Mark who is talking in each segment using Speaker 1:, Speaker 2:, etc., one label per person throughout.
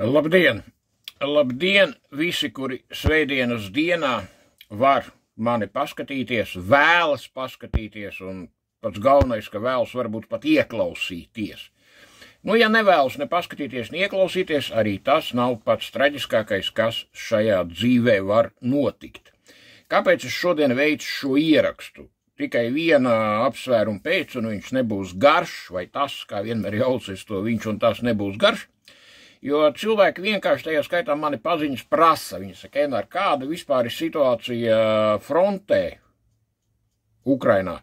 Speaker 1: Labdien! Labdien visi, kuri svētdienas dienā var mani paskatīties, vēlas paskatīties un pats galvenais, ka vēlas varbūt pat ieklausīties. Nu, ja nevēlas ne paskatīties, ne ieklausīties, arī tas nav pats traģiskākais, kas šajā dzīvē var notikt. Kāpēc es šodien veicu šo ierakstu? Tikai viena apsvēruma pēc, un viņš nebūs garš, vai tas, kā vienmēr jaucies to viņš un tas nebūs garš. Jo cilvēki vienkārši tajā skaitā mani paziņas prasa. Viņi saka, Enār, kāda vispār ir situācija frontē Ukrainā?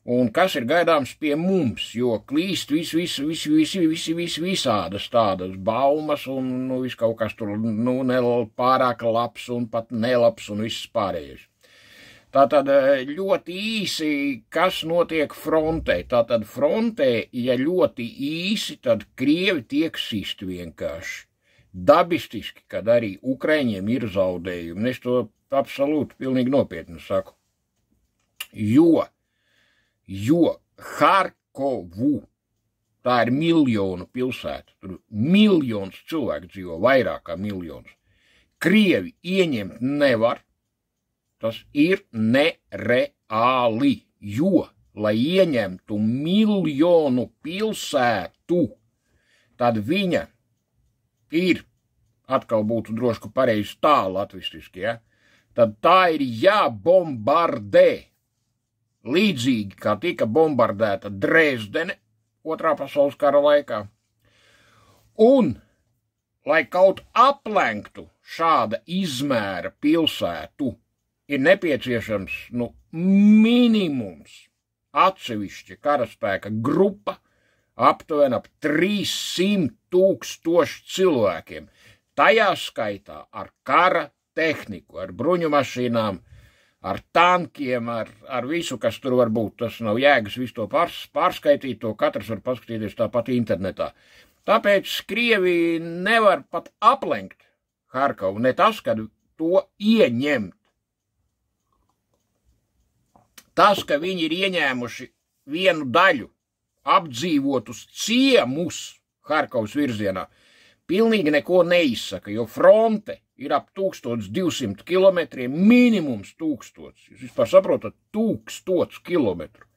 Speaker 1: Un kas ir gaidāms pie mums? Jo klīst visādas tādas baumas un viss kaut kas tur pārāk labs un pat nelabs un viss pārējais. Tātad ļoti īsi, kas notiek frontē. Tātad frontē, ja ļoti īsi, tad Krievi tiek sisti vienkārši. Dabistiski, kad arī Ukraiņiem ir zaudējumi. Es to absolūti pilnīgi nopietni saku. Jo Harkovu, tā ir miljonu pilsēta, tur miljons cilvēku dzīvo, vairāk kā miljons. Krievi ieņemt nevar. Tas ir nereāli, jo, lai ieņemtu miljonu pilsētu, tad viņa ir, atkal būtu droši, ka pareizi tā latvistiski, ja? Tad tā ir jābombardē. Līdzīgi, kā tika bombardēta Dresdene Otrā pasaules kara laikā. Un, lai kaut aplenktu šāda izmēra pilsētu, ir nepieciešams, minimums atsevišķa karaspēka grupa aptuveni ap 300 000 cilvēkiem. Tajā skaitā ar kara tehniku, ar bruņumašīnām, ar tankiem, ar visu, kas tur var būt. Tas nav jēgas visu to pārskaitīt, to katrs var paskatīties tāpat internetā. Tāpēc Krievi nevar pat aplenkt Harkovu, ne tas, kad to ieņemt. Tas, ka viņi ir ieņēmuši vienu daļu apdzīvotus ciemus Harkovas virzienā, pilnīgi neko neizsaka, jo fronte ir ap 1200 kilometriem, minimums 1000. Jūs vispār saprotat, 1000 kilometru.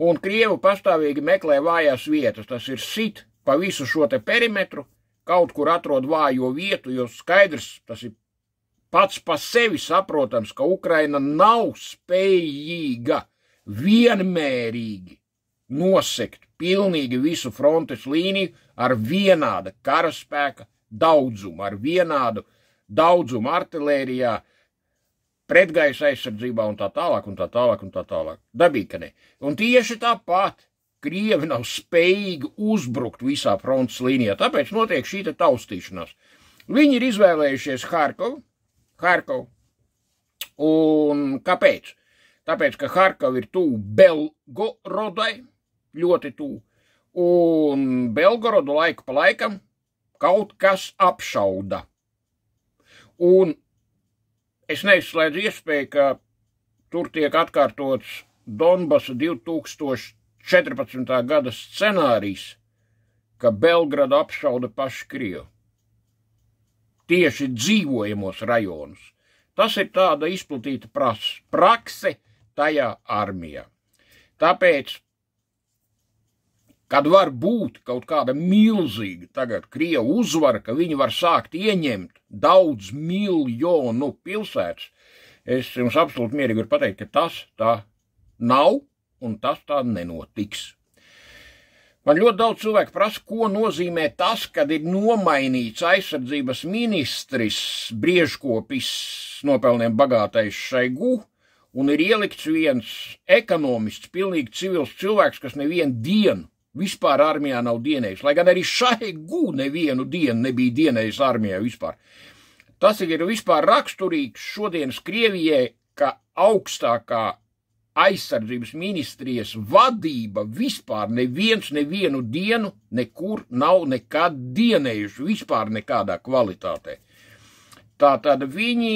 Speaker 1: Un Krievi pastāvīgi meklē vājās vietas, tas ir sit pa visu šo te perimetru, kaut kur atrod vājo vietu, jo skaidrs, tas ir pats pa sevi saprotams, ka Ukraina nav spējīga vienmērīgi nosekt pilnīgi visu frontes līniju ar vienāda karaspēka daudzumu, ar vienādu daudzumu artilērijā, pretgaisa aizsardzībā un tā tālāk, un tā tālāk, un tā tālāk. Dabīgi, ka ne. Un tieši tāpat Krievi nav spējīgi uzbrukt visā frontes līnijā, tāpēc notiek šī te taustīšanās. Viņi ir izvēlējušies Harkovu. Un kāpēc? Tāpēc, ka Harkova ir tuvu Belgorodai, ļoti tuvu, un Belgorodu laiku pa laikam kaut kas apšauda. Un es neizslēdzu iespēju, ka tur tiek atkārtots Donbasa 2014. Gada scenārijs, ka Belgradu apšauda paši Krievi. Tieši dzīvojamos rajonus. Tas ir tāda izplatīta prakse tajā armijā. Tāpēc, kad var būt kaut kāda milzīga tagad Krievu uzvara, ka viņi var sākt ieņemt daudz miljonu pilsētas, es jums absolūti mierīgi varu pateikt, ka tas tā nav un tas tā nenotiks. Man ļoti daudz cilvēku prasa, ko nozīmē tas, kad ir nomainīts aizsardzības ministris, briežkopis, nopelniem bagātais Šaigu, un ir ielikts viens ekonomists, pilnīgi civils cilvēks, kas nevienu dienu vispār armijā nav dienējis, lai gan arī Šaigu nevienu dienu nebija dienējis armijā vispār. Tas ir vispār raksturīgs šodienas Krievijai, ka augstākā aizsardzības ministrijas vadība vispār nevienu dienu nekur nav nekad dienējuši, vispār nekādā kvalitātē. Tātad viņi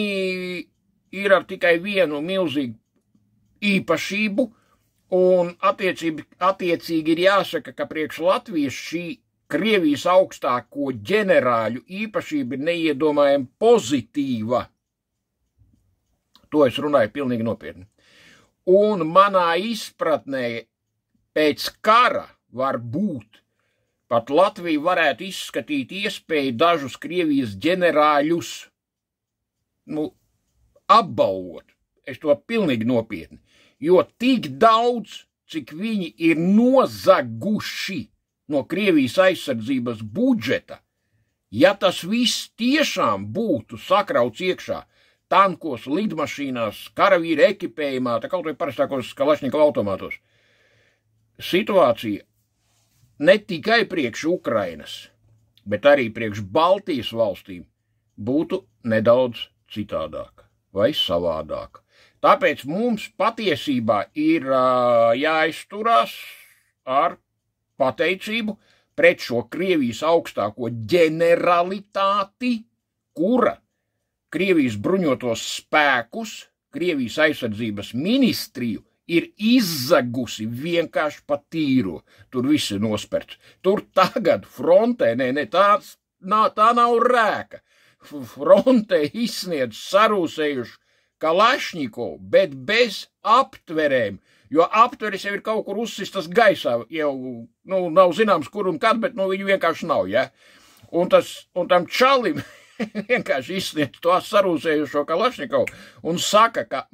Speaker 1: ir ar tikai vienu milzīgu īpašību, un attiecīgi ir jāsaka, ka priekš Latvijas šī Krievijas augstāko ģenerāļu īpašība ir neiedomājami pozitīva. To es runāju pilnīgi nopietni. Un manā izpratnē pēc kara var būt, pat Latvija varētu izskatīt iespēju dažus Krievijas ģenerāļus, apbalvot. Es to pilnīgi nopietni. Jo tik daudz, cik viņi ir nozaguši no Krievijas aizsardzības budžeta, ja tas viss tiešām būtu sakrauts iekšā tankos, lidmašīnās, karavīra ekipējumā, tā kaut vai parastākos Kalašņikova automātos, situācija ne tikai priekš Ukrainas, bet arī priekš Baltijas valstīm būtu nedaudz citādāka vai savādāka. Tāpēc mums patiesībā ir jāizturās ar pateicību pret šo Krievijas augstāko ģeneralitāti, kura Krievijas bruņotos spēkus, Krievijas aizsardzības ministriju ir izzagusi vienkārši pa tīro. Tur viss ir nosperts. Tur tagad frontē, tā nav rēka. Frontē izsniedz sarūsējuši Kalašņikovu, bet bez aptverēm, jo aptveris jau ir kaut kur uzsistas gaisā, jau nav zināms kur un kad, bet viņu vienkārši nav, ja? Un tam čalim vienkārši izsniedz to sarūsējušo Kalašņikovu un saka, ka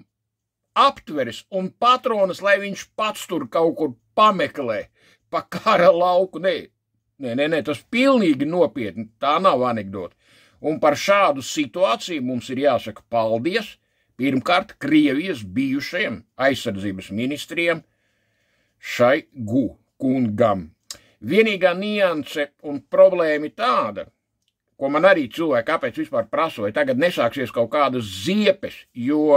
Speaker 1: aptveris un patronas, lai viņš pats tur kaut kur pameklē pa kara lauku. Nē, tas pilnīgi nopietni, tā nav anekdota. Un par šādu situāciju mums ir jāsaka paldies pirmkārt Krievijas bijušajiem aizsardzības ministriem Šaigu kungam. Vienīgā nianse un problēma tāda, ko man arī cilvēki kāpēc vispār praso, vai tagad nesāksies kaut kādas ziepes, jo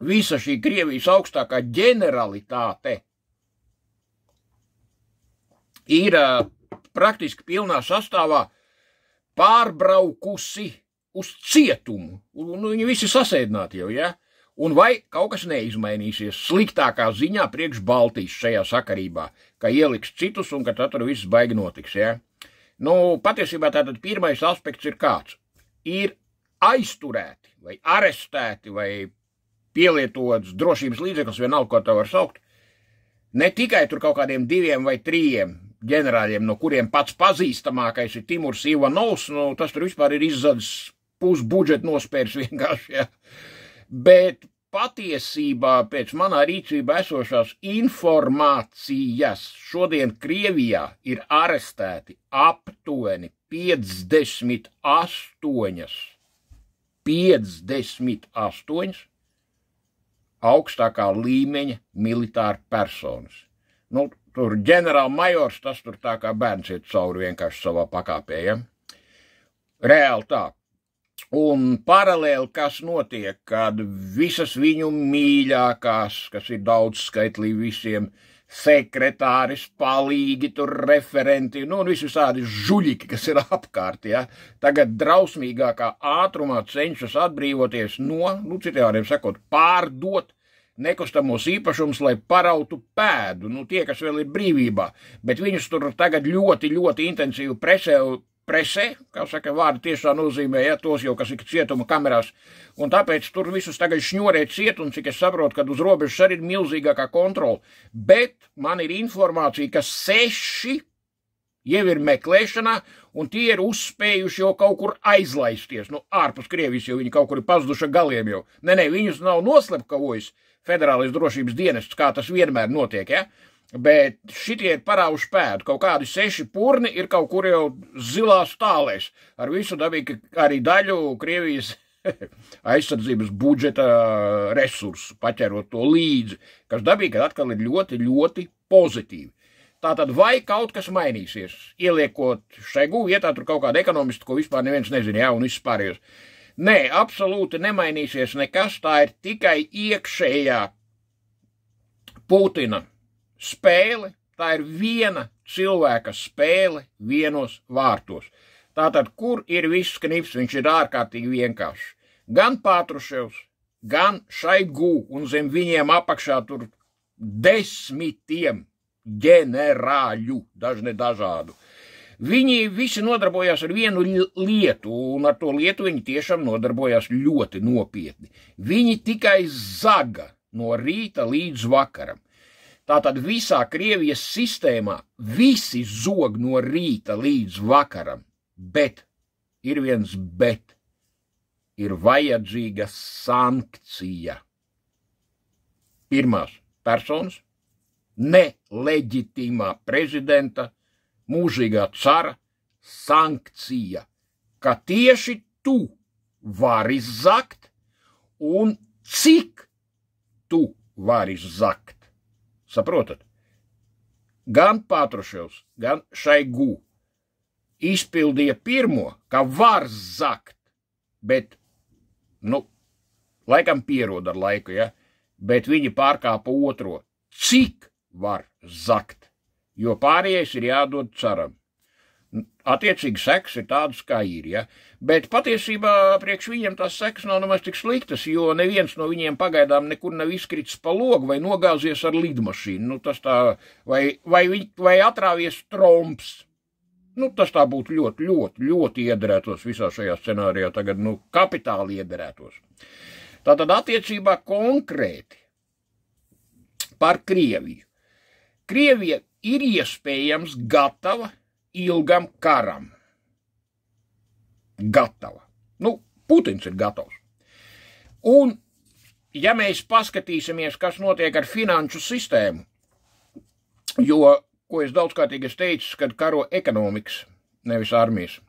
Speaker 1: visa šī Krievijas augstākā ģeneralitāte ir praktiski pilnā sastāvā pārbraukusi uz cietumu, un viņi visi sasēdināti jau, ja? Un vai kaut kas neizmainīsies sliktākā ziņā priekš Baltijas šajā sakarībā, ka ieliks citus un ka tur viss baigi notiks, ja? Patiesībā tātad pirmais aspekts ir kāds. Ir aizturēti vai arestēti vai pielietots drošības līdzeklis, vienalga, ko tā var saukt, ne tikai tur kaut kādiem 2 vai 3 ģenerāļiem, no kuriem pats pazīstamākais ir Timurs Ivanovs, tas tur vispār ir izzadis pusbudžetu nospērs vienkārši, ja. Bet patiesībā pēc manā rīcībā esošās informācijas šodien Krievijā ir arestēti aptuveni 58 augstākā līmeņa militāra personas. Tur ģenerālmajors, tas tur tā kā bērns iet cauri vienkārši savā pakāpē, ja? Reāli tā. Un paralēli, kas notiek, kad visas viņu mīļākās, kas ir daudz skaitlī visiem, sekretāris, palīgi, tur referenti, un visi tādi žuļiki, kas ir apkārt, ja, tagad drausmīgākā ātrumā cenšas atbrīvoties no, citiem vārdiem sakot, pārdot nekustamos īpašumus, lai parautu pēdu, tie, kas vēl ir brīvībā, bet viņus tur tagad ļoti, ļoti intensīvi presē, kā saka, vārdi tiešā nozīmē, ja, tos jau, kas ir cietuma kamerās, un tāpēc tur visus tagad šņorē ciet, un cik es saprotu, kad uz robežas arī ir milzīgākā kontrola, bet man ir informācija, ka 6 jau ir meklēšanā, un tie ir uzspējuši jau kaut kur aizlaisties, ārpus Krievijas, jo viņi kaut kur ir pazuduši galiem jau. Nē, viņus nav noslepkavojis Federālais drošības dienests, kā tas vienmēr notiek, ja? Bet šitie ir parauši pēdu, kaut kādi 6 purni ir kaut kur jau zilās tālēs, ar visu dabīgi arī daļu Krievijas aizsardzības budžeta resursu, paķerot to līdzi, kas dabīgi atkal ir ļoti, ļoti pozitīvi. Tātad vai kaut kas mainīsies, ieliekot Šaigu vietā tur kaut kādu ekonomistu, ko vispār neviens nezina, ja, un vispārējos. Nē, absolūti nemainīsies nekas, tā ir tikai iekšējā Putina spēle, tā ir viena cilvēka spēle vienos vārtos. Tātad, kur ir viss knips, viņš ir ārkārtīgi vienkāršs. Gan Patruševs, gan Šaigu, un zem viņiem apakšā tur 10 ģenerāļu, dažne dažādu. Viņi visi nodarbojās ar vienu lietu, un ar to lietu viņi tiešām nodarbojās ļoti nopietni. Viņi tikai zaga no rīta līdz vakaram. Tātad visā Krievijas sistēmā visi zog no rīta līdz vakaram, bet, ir viens bet, ir vajadzīga sankcija. Pirmās personas, neleģitīmā prezidenta, mūžīgā cara sankcija, ka tieši tu vari zakt un cik tu vari zakt. Saprotat? Gan Patruševs, gan Šaigu izpildīja pirmo, ka var zakt, bet, laikam pierod ar laiku, ja? Bet viņi pārkāpa otro, cik var zakt, jo pārējais ir jādod caram. Attiecīgi sekas ir tādas, kā ir, ja? Bet patiesībā priekš viņiem tās sekas nav nemaz tik sliktas, jo neviens no viņiem pagaidām nekur nav izkritis pa logu vai nogāzies ar lidmašīnu. Tas tā, vai atrāvies tromps. Tas tā būtu ļoti iederētos visā šajā scenārijā, tagad, kapitāli iederētos. Tātad attiecībā konkrēti par Krieviju. Krievija ir iespējams gatava ilgam karam. Gatava. Putins ir gatavs. Un, ja mēs paskatīsimies, kas notiek ar finanšu sistēmu, jo, ko es daudzkārtīgi teicu, kad karo ekonomikas, nevis armijas.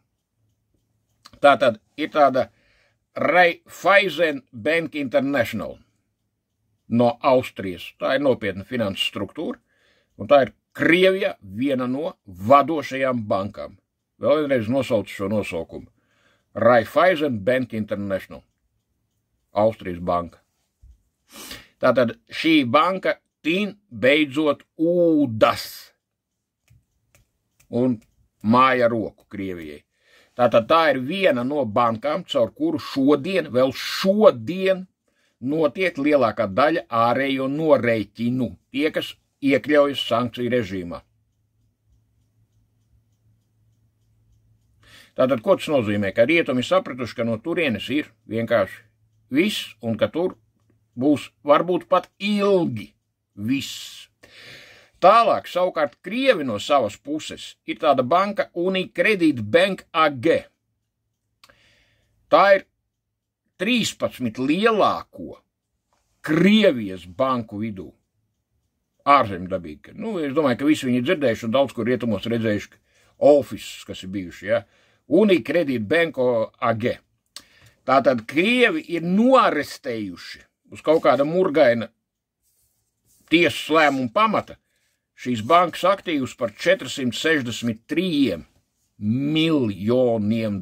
Speaker 1: Tātad ir tāda Raiffeisen Bank International no Austrijas. Tā ir nopietna finanses struktūra, un tā ir Krievija viena no vadošajām bankām. Vēl vienreiz nosaucu šo nosaukumu. Raiffeisen Bank International. Austrijas banka. Tātad šī banka tin beidzot ūdas un māja roku Krievijai. Tātad tā ir viena no bankām, caur kuru vēl šodien notiek lielākā daļa ārējo noreķinu. Tie, kas iekļaujas sankciju režīmā. Tātad, ko tas nozīmē? Ka rietumi sapratuši, ka no turienes ir vienkārši viss, un ka tur būs varbūt pat ilgi viss. Tālāk, savukārt, Krievi no savas puses ir tāda banka Unicredit Bank AG. Tā ir 13 lielāko Krievijas banku vidū. Ārzemdabīgi. Es domāju, ka visi viņi dzirdējuši un daudz kur rietumos redzējuši ofisus, kas ir bijuši, ja? Unicredit Bank AG. Tātad Krievi ir noarestējuši uz kaut kāda murgaina tiesas lēmuma pamata šīs bankas aktīvus par $463 miljoniem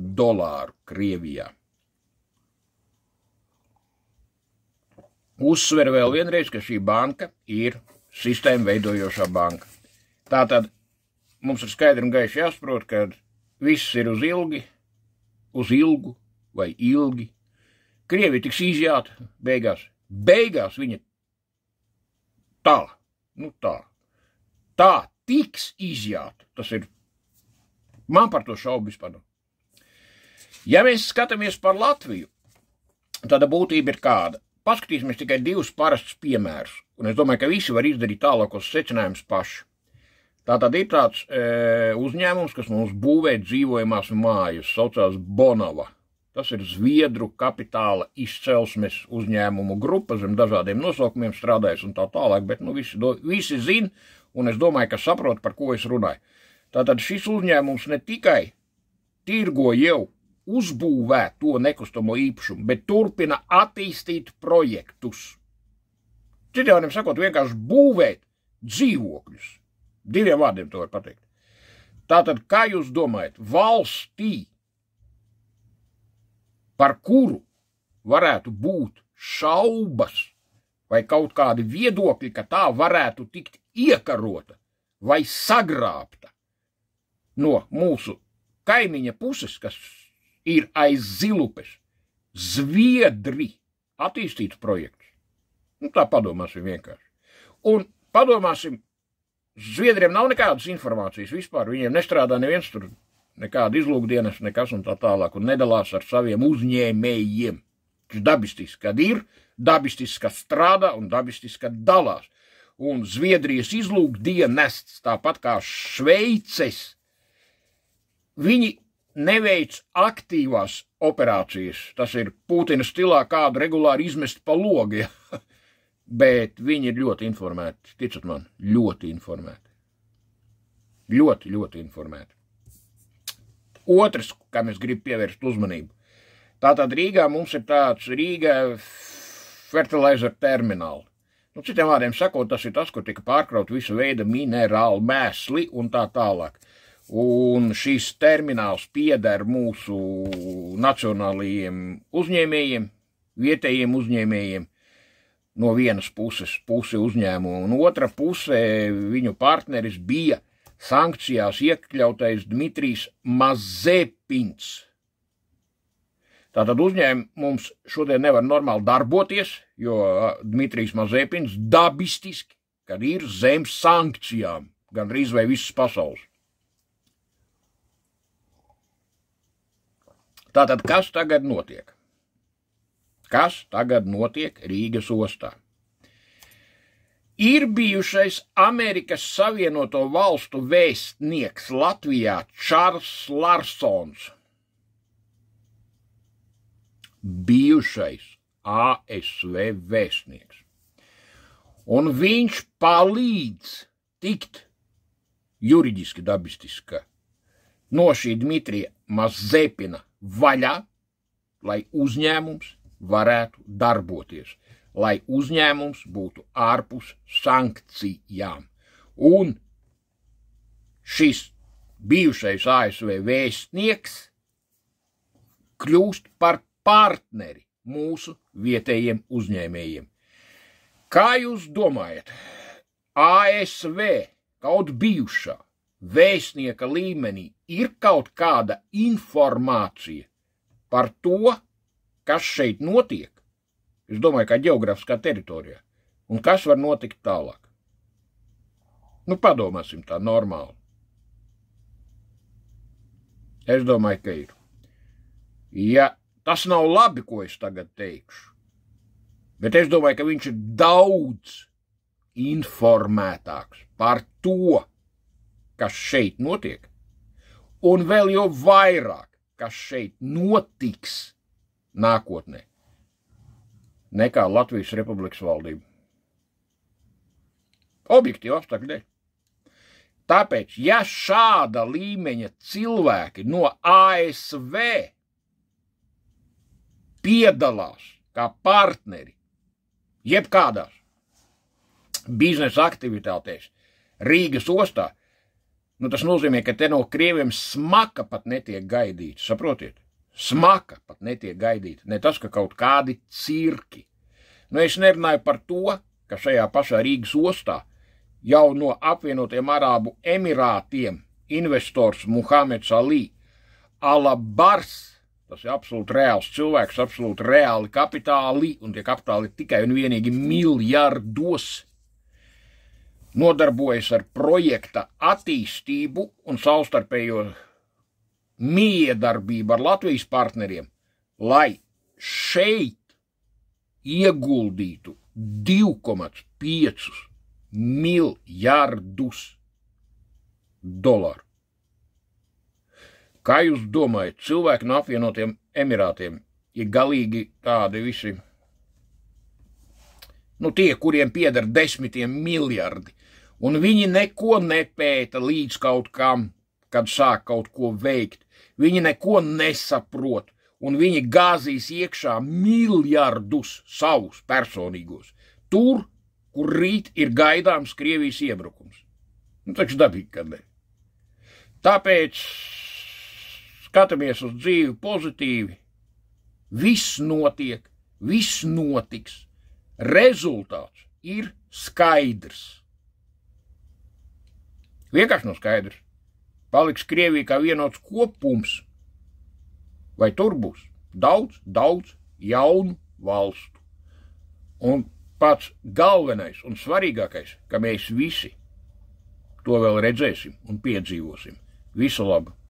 Speaker 1: Krievijā. Uzsver vēl vienreiz, ka šī banka ir sistēma veidojošā banka. Tātad mums ir skaidri un gaiši jāsaprot, ka viss ir uz ilgu vai ilgi. Krievi tiks izjāta beigās. Beigās viņa tā tiks izjāta. Tas ir, man par to šaubu vispār. Ja mēs skatāmies par Latviju, tad būtība ir kāda. Paskatīsimies tikai divus parastus piemērus, un es domāju, ka visi var izdarīt tālākos secinājumus paši. Tātad ir tāds uzņēmums, kas mums būvē dzīvojamās mājas, saucās Bonava. Tas ir Zviedru kapitāla izcelsmes uzņēmumu grupa, zem dažādiem nosaukumiem strādājas un tā tālāk, bet visi zin, un es domāju, ka saprot, par ko es runāju. Tātad šis uzņēmums ne tikai tirgo jau uzbūvēt to nekustamo īpašumu, bet turpina attīstīt projektus. Citiem vārdiem sakot, vienkārši būvēt dzīvokļus. Diviem vārdiem to var pateikt. Tātad, kā jūs domājat, valstī, par kuru varētu būt šaubas vai kaut kādi viedokļi, ka tā varētu tikt iekarota vai sagrābta no mūsu kaimiņa puses, kas ir aiz zilupes, Zviedri attīstītu projektus. Tā padomāsim vienkārši. Un padomāsim Zviedriem nav nekādas informācijas vispār, viņiem nestrādā neviens tur, nekāda izlūkdienas, nekas un tā tālāk, un nedalās ar saviem uzņēmējiem. Tas dabistis, kad ir, dabistis, kad strādā, un dabistis, kad dalās. Un Zviedrijas izlūkdienests, tāpat kā Šveices, viņi neveic aktīvās operācijas. Tas ir Putina stilā kādu regulāri izmest pa logi. Bet viņi ir ļoti informēti, ticat man, ļoti informēti. Ļoti, ļoti informēti. Otrs, kam es gribu pievērst uzmanību. Tātad Rīgā mums ir tāds Rīga fertilizer termināli. Nu, citiem vārdiem sakot, tas ir tas, kur tika pārkraut visu veidu minerālu mēsli un tā tālāk. Un šīs termināls pieder mūsu nacionālajiem uzņēmējiem, vietējiem uzņēmējiem. No vienas puses puse uzņēmumu, un otra puse viņu partneris bija sankcijās iekļautais Dmitrijs Mazepins. Tātad uzņēmums šodien nevar normāli darboties, jo Dmitrijs Mazepins dabistiski, kad ir zem sankcijām, gandrīz vai visas pasaules. Tātad, kas tagad notiek? Kas tagad notiek Rīgas ostā? Ir bijušais Amerikas Savienoto Valstu vēstnieks Latvijā Čārls Larsons. Bijušais ASV vēstnieks. Un viņš palīdz tikt juridiski dabistiski no šī Dmitrija Mazepina vaļā, lai uzņēmums varētu darboties, lai uzņēmums būtu ārpus sankcijām. Un šis bijušais ASV vēstnieks kļūst par partneri mūsu vietējiem uzņēmējiem. Kā jūs domājat, ASV kaut bijušā vēstnieka līmenī ir kaut kāda informācija par to, kas šeit notiek? Es domāju, kā ģeogrāfiskā teritorijā. Un kas var notikt tālāk? Nu, padomāsim tā normāli. Es domāju, ka ir. Ja tas nav labi, ko es tagad teikšu, bet es domāju, ka viņš ir daudz informētāks par to, kas šeit notiek, un vēl jau vairāk, kas šeit notiks nākotnē, nekā Latvijas Republikas valdība. Objektīvi apstākļu dēļ. Tāpēc, ja šāda līmeņa cilvēki no ASV piedalās kā partneri jebkādās biznesa aktivitātēs Rīgas ostā, nu tas nozīmē, ka te no krieviem smaka pat netiek gaidīts, saprotiet? Smaka pat netiek gaidīta, ne tas, ka kaut kādi cirki. Nu, es nerunāju par to, ka šajā pašā Rīgas ostā jau no apvienotiem Arābu Emirātiem investors Muhameds Ali Alabars, tas ir absolūti reāls cilvēks, absolūti reāli kapitāli, un tie kapitāli tikai un vienīgi miljardos, nodarbojas ar projekta attīstību un savstarpējo miedarbību ar Latvijas partneriem, lai šeit ieguldītu 2,5 miljardus dolāru. Kā jūs domājat, cilvēki no apvienotiem Emirātiem ir galīgi tādi visi, nu tie, kuriem pieder 10 miljardi, un viņi neko nepēta līdz kaut kam, kad sāk kaut ko veikt. Viņi neko nesaprot, un viņi gāzīs iekšā miljardus savus personīgos. Tur, kur rīt ir gaidāms Krievijas iebrukums. Nu, taču dabīgi, kad ne. Tāpēc skatāmies uz dzīvi pozitīvi. Viss notiek, viss notiks. Rezultāts ir skaidrs. Vienkārši nav skaidrs. Paliks Krievija kā vienots kopums, vai tur būs daudz jaunu valstu. Un pats galvenais un svarīgākais, ka mēs visi To vēl redzēsim un piedzīvosim. Visu labu!